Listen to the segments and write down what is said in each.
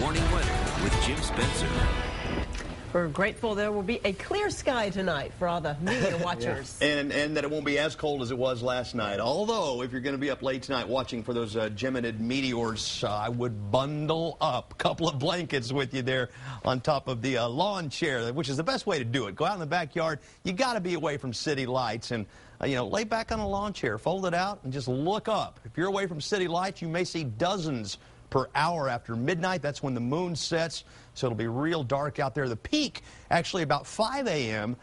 Warning weather with Jim Spencer. We're grateful there will be a clear sky tonight for all the meteor watchers. Yeah. And that it won't be as cold as it was last night. Although, if you're going to be up late tonight watching for those Geminid meteors, I would bundle up a couple of blankets with you there on top of the lawn chair, which is the best way to do it. Go out in the backyard. You got to be away from city lights and lay back on a lawn chair, fold it out, and just look up. If you're away from city lights, you may see dozens per hour after midnight. That's when the moon sets, so it'll be real dark out there. The peak, actually about 5 a.m.,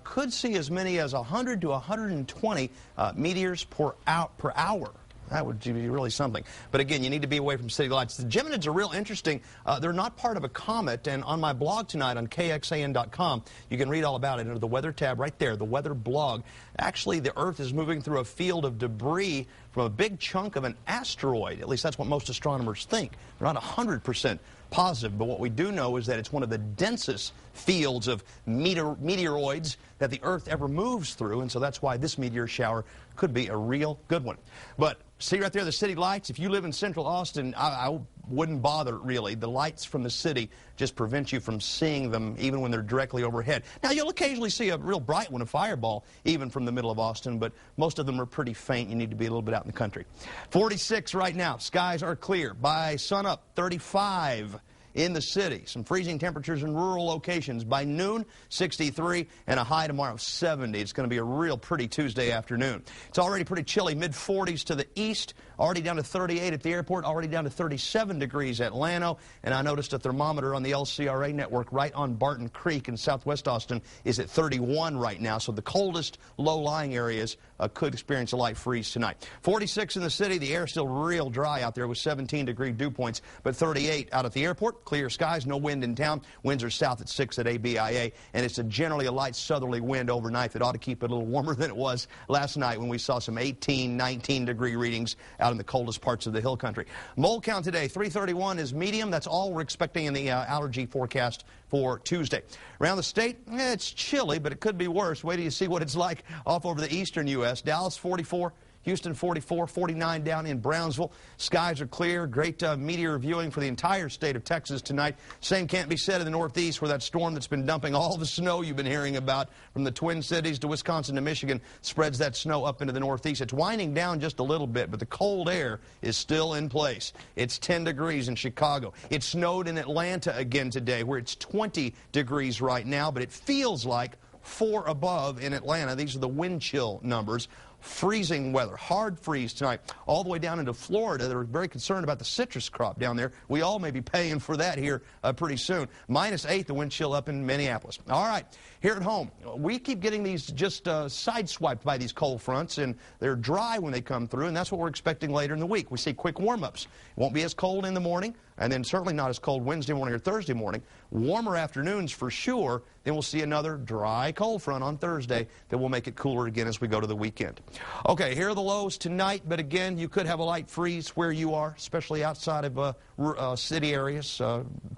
could see as many as 100 to 120 meteors per hour. That would be really something. But again, you need to be away from city lights. The Geminids are real interesting. They're not part of a comet, and on my blog tonight on KXAN.com, you can read all about it under the weather tab right there, the weather blog. Actually, the Earth is moving through a field of debris from a big chunk of an asteroid. At least that's what most astronomers think. They're not 100% positive, but what we do know is that it's one of the densest fields of meteoroids that the Earth ever moves through, and so that's why this meteor shower could be a real good one. But see right there the city lights. If you live in central Austin, I wouldn't bother really. The lights from the city just prevent you from seeing them even when they're directly overhead. Now you'll occasionally see a real bright one, a fireball, even from the middle of Austin, but most of them are pretty faint. You need to be a little bit out in the country. 46 right now. Skies are clear. By sunup, 35 in the city. Some freezing temperatures in rural locations. By noon, 63, and a high tomorrow, 70. It's going to be a real pretty Tuesday afternoon. It's already pretty chilly, mid-40s to the east, already down to 38 at the airport, already down to 37 degrees at Llano, and I noticed a thermometer on the LCRA network right on Barton Creek in southwest Austin is at 31 right now, so the coldest low-lying areas could experience a light freeze tonight. 46 in the city. The air is still real dry out there with 17-degree dew points, but 38 out at the airport. Clear skies, no wind in town. Winds are south at 6 at ABIA, and it's generally a light southerly wind overnight that ought to keep it a little warmer than it was last night when we saw some 18, 19-degree readings out in the coldest parts of the hill country. Mold count today, 331 is medium. That's all we're expecting in the allergy forecast for Tuesday. Around the state, it's chilly, but it could be worse. Wait till you see what it's like off over the eastern U.S. Dallas, 44. Houston 44, 49 down in Brownsville. Skies are clear. Great meteor viewing for the entire state of Texas tonight. Same can't be said in the Northeast, where that storm that's been dumping all the snow you've been hearing about from the Twin Cities to Wisconsin to Michigan spreads that snow up into the Northeast. It's winding down just a little bit, but the cold air is still in place. It's 10 degrees in Chicago. It snowed in Atlanta again today, where it's 20 degrees right now, but it feels like 4 above in Atlanta. These are the wind chill numbers. Freezing weather, hard freeze tonight, all the way down into Florida. They're very concerned about the citrus crop down there. We all may be paying for that here pretty soon. -8, the wind chill up in Minneapolis. All right, here at home, we keep getting these just sideswiped by these cold fronts, and they're dry when they come through, and that's what we're expecting later in the week. We see quick warm-ups. It won't be as cold in the morning, and then certainly not as cold Wednesday morning or Thursday morning. Warmer afternoons for sure. Then we'll see another dry cold front on Thursday that will make it cooler again as we go to the weekend. Okay, here are the lows tonight, but again, you could have a light freeze where you are, especially outside of city areas,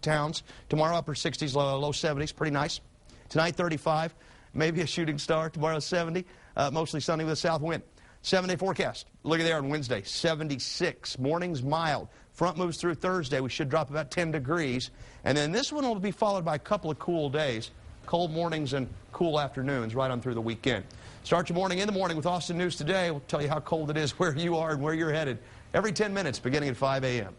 towns. Tomorrow, upper 60s, low 70s, pretty nice. Tonight, 35, maybe a shooting star. Tomorrow, 70, mostly sunny with a south wind. 7-day forecast. Look at there on Wednesday, 76. Mornings mild. Front moves through Thursday. We should drop about 10 degrees. And then this one will be followed by a couple of cool days. Cold mornings and cool afternoons right on through the weekend. Start your morning in the morning with Austin News Today. We'll tell you how cold it is where you are and where you're headed every 10 minutes beginning at 5 a.m.